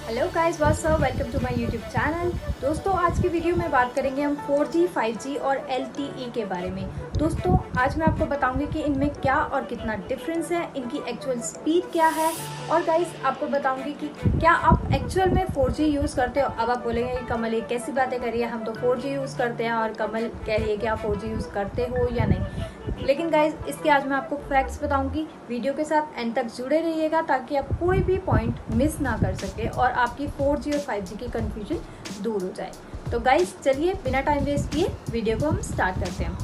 Hello guys, what's up, welcome to my YouTube channel. दोस्तों, आज की वीडियो में बात करेंगे हम 4G, 5G और LTE के बारे में। दोस्तों, आज मैं आपको बताऊंगी कि इनमें क्या और कितना डिफरेंस है, इनकी एक्चुअल स्पीड क्या है, और गाइस आपको बताऊंगी कि क्या आप एक्चुअल में 4G यूज़ करते हो। अब आप बोलेंगे कि कमल ये कैसी बातें कर रही है, हम तो 4G यूज़ करते हैं, और कमल कह रही है कि आप 4G यूज़ करते हो या नहीं। लेकिन गाइज इसके आज मैं आपको फैक्ट्स बताऊंगी। वीडियो के साथ एंड तक जुड़े रहिएगा ताकि आप कोई भी पॉइंट मिस ना कर सके और आपकी 4G और 5G की कंफ्यूजन दूर हो जाए। तो गाइज चलिए बिना टाइम वेस्ट किए वीडियो को हम स्टार्ट करते हैं।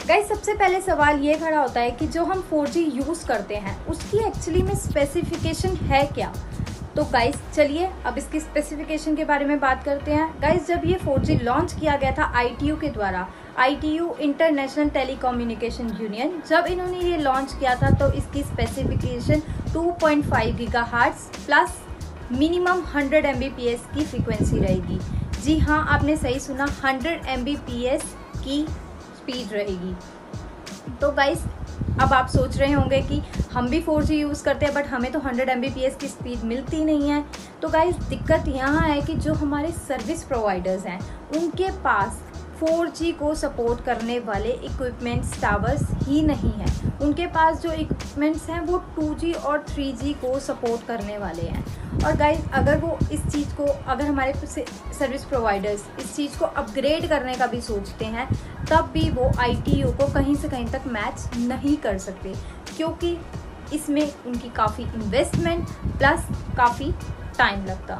गाइज सबसे पहले सवाल ये खड़ा होता है कि जो हम 4G यूज़ करते हैं उसकी एक्चुअली में स्पेसिफिकेशन है क्या। तो गाइस चलिए अब इसकी स्पेसिफिकेशन के बारे में बात करते हैं। गाइस जब ये 4G लॉन्च किया गया था ITU के द्वारा, ITU इंटरनेशनल टेलीकम्युनिकेशन यूनियन, जब इन्होंने ये लॉन्च किया था तो इसकी specification 2.5 gigahertz plus minimum 100 Mbps की फ्रीक्वेंसी रहेगी। जी हाँ, आपने सही सुना, 100 Mbps की स्पीड रहेगी। तो गाइस अब आप सोच रहे होंगे कि हम भी 4G यूज़ करते हैं बट हमें तो 100 Mbps की स्पीड मिलती नहीं है। तो गाइस दिक्कत यहाँ है कि जो हमारे सर्विस प्रोवाइडर्स हैं उनके पास 4G को सपोर्ट करने वाले इक्विपमेंट्स टावर्स ही नहीं हैं। उनके पास जो इक्विपमेंट्स हैं वो 2G और 3G को सपोर्ट करने वाले हैं। और गाइस अगर वो इस चीज़ को, अगर हमारे सर्विस प्रोवाइडर्स इस चीज़ को अपग्रेड करने का भी सोचते हैं तब भी वो ITU को कहीं से कहीं तक मैच नहीं कर सकते, क्योंकि इसमें उनकी काफ़ी इन्वेस्टमेंट प्लस काफ़ी टाइम लगता।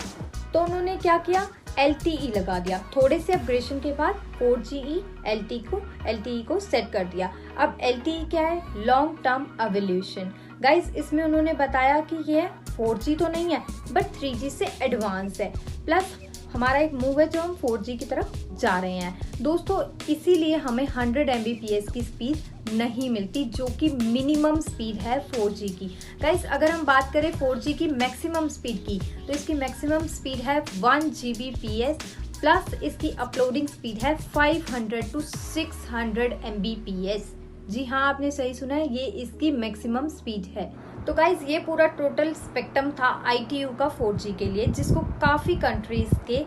तो उन्होंने क्या किया, LTE लगा दिया। थोड़े से अपग्रेडेशन के बाद 4GE LTE को सेट कर दिया। अब LTE क्या है, लॉन्ग टर्म एवोल्यूशन। गाइस इसमें उन्होंने बताया कि ये 4G तो नहीं है बट 3G से एडवांस है, प्लस हमारा एक मूव है जो हम 4G की तरफ जा रहे हैं। दोस्तों इसीलिए हमें 100 Mbps की स्पीड नहीं मिलती, जो कि मिनिमम स्पीड है 4G की। गाइस अगर हम बात करें 4G की मैक्सिमम स्पीड की, तो इसकी मैक्सिमम स्पीड है 1 Gbps प्लस इसकी अपलोडिंग स्पीड है 500 to 600 Mbps। जी हाँ, आपने सही सुना है, ये इसकी मैक्सिमम स्पीड है। तो गाइज ये पूरा टोटल स्पेक्ट्रम था ITU का 4G के लिए, जिसको काफ़ी कंट्रीज़ के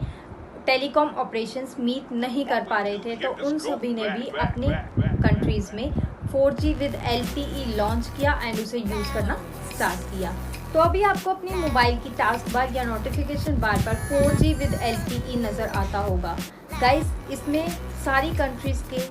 टेलीकॉम ऑपरेशंस मीट नहीं कर पा रहे थे। तो उन सभी ने भी अपने कंट्रीज़ में 4G विद LTE लॉन्च किया एंड उसे यूज़ करना स्टार्ट किया। तो अभी आपको अपनी मोबाइल की टास्क बार या नोटिफिकेशन बार पर 4G विद LTE नज़र आता होगा। गाइज इसमें सारी कंट्रीज़ के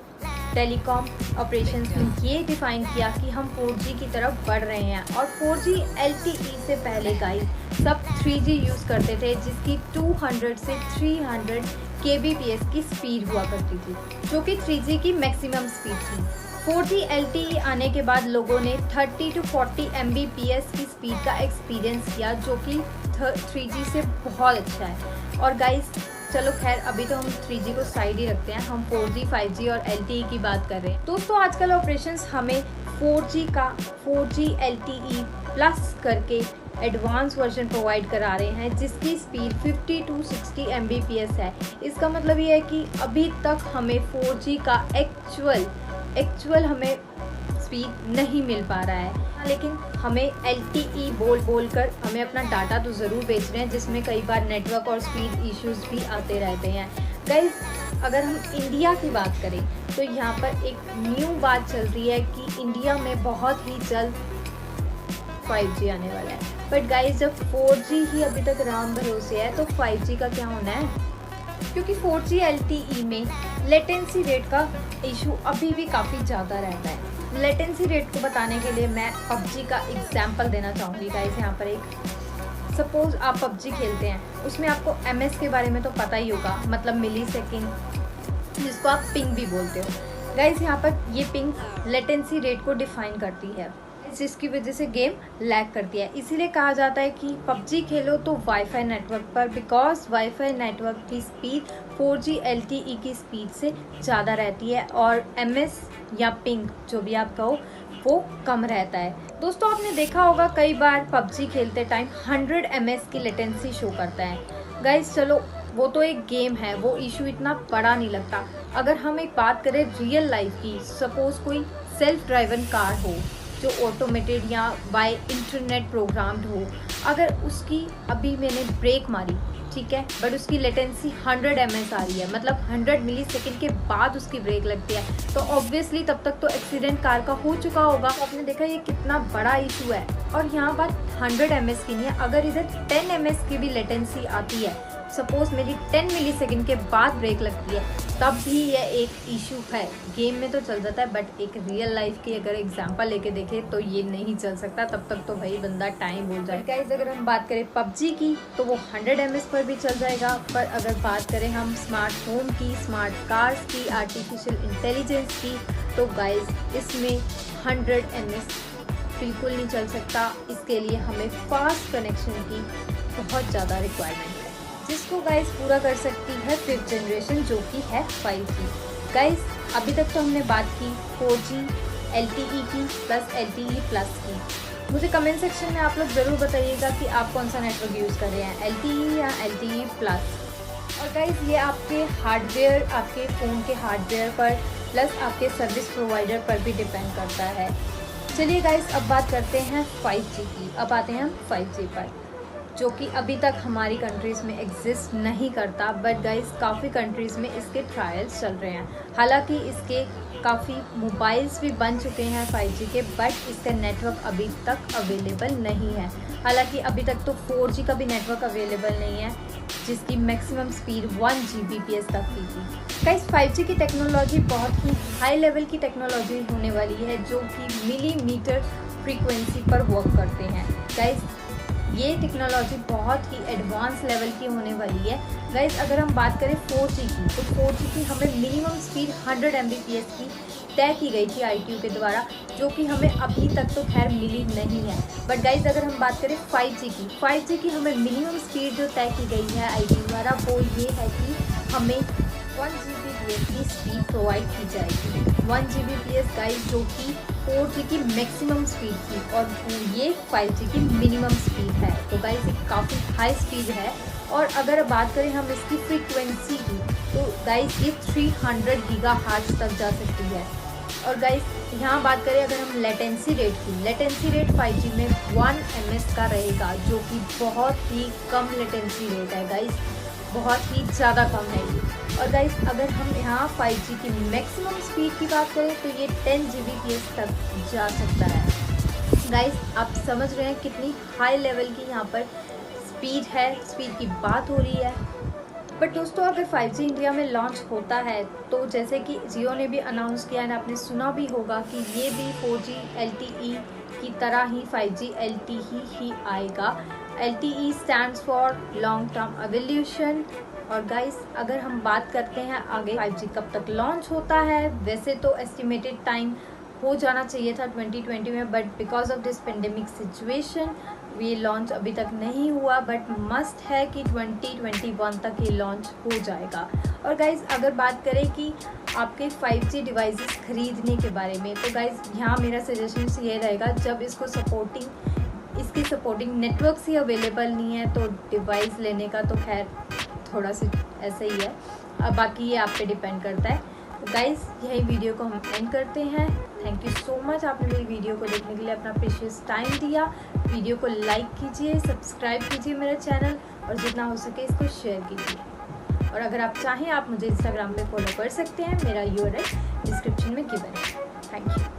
टेलीकॉम ऑपरेशंस ने ये डिफ़ाइन किया कि हम 4G की तरफ बढ़ रहे हैं। और 4G LTE से पहले गाइस सब 3G यूज़ करते थे, जिसकी 200 से 300 kbps की स्पीड हुआ करती थी, जो कि 3G की मैक्सिमम स्पीड थी। 4G LTE आने के बाद लोगों ने 30 to 40 Mbps की स्पीड का एक्सपीरियंस किया, जो कि 3G से बहुत अच्छा है। और गाइस चलो खैर अभी तो हम 3G को साइड ही रखते हैं, हम 4G, 5G और LTE की बात कर रहे हैं। दोस्तों आजकल ऑपरेशंस हमें 4G LTE प्लस करके एडवांस वर्जन प्रोवाइड करा रहे हैं, जिसकी स्पीड 50 to 60 Mbps है। इसका मतलब ये है कि अभी तक हमें 4G का एक्चुअल हमें स्पीड नहीं मिल पा रहा है, लेकिन हमें LTE बोल कर हमें अपना डाटा तो ज़रूर बेच रहे हैं, जिसमें कई बार नेटवर्क और स्पीड इश्यूज भी आते रहते हैं। गाइस अगर हम इंडिया की बात करें तो यहाँ पर एक न्यू बात चल रही है कि इंडिया में बहुत ही जल्द 5G आने वाला है। बट गाइस जब 4G ही अभी तक राम भरोसे है तो 5G का क्या होना है, क्योंकि 4G LTE में लेटेंसी रेट का इशू अभी भी काफ़ी ज़्यादा रहता है। लेटेंसी रेट को बताने के लिए मैं PUBG का एग्जाम्पल देना चाहूँगी। गाइस यहाँ पर एक सपोज़ आप PUBG खेलते हैं, उसमें आपको MS के बारे में तो पता ही होगा, मतलब मिली सेकेंड, जिसको आप पिंग भी बोलते हो। गाइस यहाँ पर ये पिंग लेटेंसी रेट को डिफाइन करती है, जिसकी वजह से गेम लैग करती है। इसीलिए कहा जाता है कि PUBG खेलो तो वाईफाई नेटवर्क पर, बिकॉज वाईफाई नेटवर्क की स्पीड 4G LTE की स्पीड से ज़्यादा रहती है और MS या पिंग जो भी आप कहो वो कम रहता है। दोस्तों आपने देखा होगा कई बार PUBG खेलते टाइम 100 ms की लेटेंसी शो करता है। गाइस चलो वो तो एक गेम है, वो इशू इतना बड़ा नहीं लगता। अगर हम एक बात करें रियल लाइफ की, सपोज कोई सेल्फ ड्राइवन कार हो जो ऑटोमेटेड या बाय इंटरनेट प्रोग्राम्ड हो, अगर उसकी अभी मैंने ब्रेक मारी, ठीक है, बट उसकी लेटेंसी 100 ms आ रही है, मतलब 100 मिलीसेकंड के बाद उसकी ब्रेक लगती है, तो ऑब्वियसली तब तक तो एक्सीडेंट कार का हो चुका होगा। तो आपने देखा ये कितना बड़ा इशू है। और यहाँ बात 100 ms की नहीं है, अगर इधर 10 ms की भी लेटेंसी आती है, सपोज मेरी 10 मिलीसेकंड के बाद ब्रेक लगती है, तब भी यह एक इशू है। गेम में तो चल जाता है, बट एक रियल लाइफ की अगर एग्जांपल लेके देखें तो ये नहीं चल सकता, तब तक तो भाई बंदा टाइम बोल जाए। गाइस अगर हम बात करें पबजी की तो वो 100 ms पर भी चल जाएगा, पर अगर बात करें हम स्मार्ट होम की, स्मार्ट कार्स की, आर्टिफिशियल इंटेलिजेंस की, तो गाइस इसमें 100 ms बिल्कुल नहीं चल सकता। इसके लिए हमें फास्ट कनेक्शन की बहुत ज़्यादा रिक्वायरमेंट है, जिसको गाइस पूरा कर सकती है 5th जनरेशन जो कि है 5G। गाइस अभी तक तो हमने बात की 4G LTE की प्लस LTE प्लस की। मुझे कमेंट सेक्शन में आप लोग ज़रूर बताइएगा कि आप कौन सा नेटवर्क यूज़ कर रहे हैं, LTE या LTE प्लस। और गाइस ये आपके हार्डवेयर, आपके फ़ोन के हार्डवेयर पर प्लस आपके सर्विस प्रोवाइडर पर भी डिपेंड करता है। चलिए गाइस अब बात करते हैं 5G की। अब आते हैं हम 5G पर, जो कि अभी तक हमारी कंट्रीज़ में एग्जिस्ट नहीं करता, बट गाइस काफ़ी कंट्रीज़ में इसके ट्रायल्स चल रहे हैं। हालांकि इसके काफ़ी मोबाइल्स भी बन चुके हैं 5G के, बट इसका नेटवर्क अभी तक अवेलेबल नहीं है। हालांकि अभी तक तो 4G का भी नेटवर्क अवेलेबल नहीं है, जिसकी मैक्सिमम स्पीड 1 Gbps तक की थी। गाइस 5G की टेक्नोलॉजी बहुत ही हाई लेवल की टेक्नोलॉजी होने वाली है, जो कि मिलीमीटर फ्रीक्वेंसी पर वर्क करते हैं। गाइस ये टेक्नोलॉजी बहुत ही एडवांस लेवल की होने वाली है। गाइस अगर हम बात करें 4G की, तो 4G की हमें मिनिमम स्पीड 100 Mbps की तय की गई थी ITU के द्वारा, जो कि हमें अभी तक तो खैर मिली नहीं है। बट गाइस अगर हम बात करें 5G की हमें मिनिमम स्पीड जो तय की गई है ITU द्वारा, वो ये है कि हमें 1 Gbps की स्पीड प्रोवाइड की जाएगी। 1 Gbps गाइस जो कि 4G की मैक्सिमम स्पीड थी, और ये 5G की मिनिमम स्पीड है। तो गाइस एक काफ़ी हाई स्पीड है। और अगर बात करें हम इसकी फ्रीक्वेंसी की, तो गाइस ये 300 गीगाहर्ट्ज़ तक जा सकती है। और गाइस यहाँ बात करें अगर हम लेटेंसी रेट की, लेटेंसी रेट 5G में 1 ms का रहेगा, जो कि बहुत ही कम लेटेंसी रेट है गाइस, बहुत ही ज़्यादा कम है ये। और गाइस अगर हम यहाँ 5G की मैक्सिमम स्पीड की बात करें तो ये 10 Gbps तक जा सकता है। गाइस आप समझ रहे हैं कितनी हाई लेवल की यहाँ पर स्पीड है, स्पीड की बात हो रही है। बट दोस्तों अगर 5G इंडिया में लॉन्च होता है, तो जैसे कि जियो ने भी अनाउंस किया है, आपने सुना भी होगा कि ये भी 4G LTE की तरह ही 5G LTE ही आएगा। LTE stands for long term evolution. और गाइस अगर हम बात करते हैं आगे 5G कब तक लॉन्च होता है, वैसे तो एस्टिमेटेड टाइम हो जाना चाहिए था 2020 में, but because of this pandemic situation ये लॉन्च अभी तक नहीं हुआ, बट मस्ट है कि 2021 तक ये लॉन्च हो जाएगा। और गाइज़ अगर बात करें कि आपके 5G डिवाइसेस खरीदने के बारे में, तो गाइज़ यहाँ मेरा सजेशन ये रहेगा, जब इसकी सपोर्टिंग नेटवर्क्स ही अवेलेबल नहीं है तो डिवाइस लेने का तो खैर थोड़ा सा ऐसा ही है। अब बाकी ये आप पे डिपेंड करता है। तो गाइज़ यही वीडियो को हम एंड करते हैं। थैंक यू सो मच, आपने मेरी वीडियो को देखने के लिए अपना प्रीशियस टाइम दिया। वीडियो को लाइक कीजिए, सब्सक्राइब कीजिए मेरा चैनल, और जितना हो सके इसको शेयर कीजिए। और अगर आप चाहें आप मुझे इंस्टाग्राम पे फॉलो कर सकते हैं, मेरा URL डिस्क्रिप्शन में गिवन है। Thank you.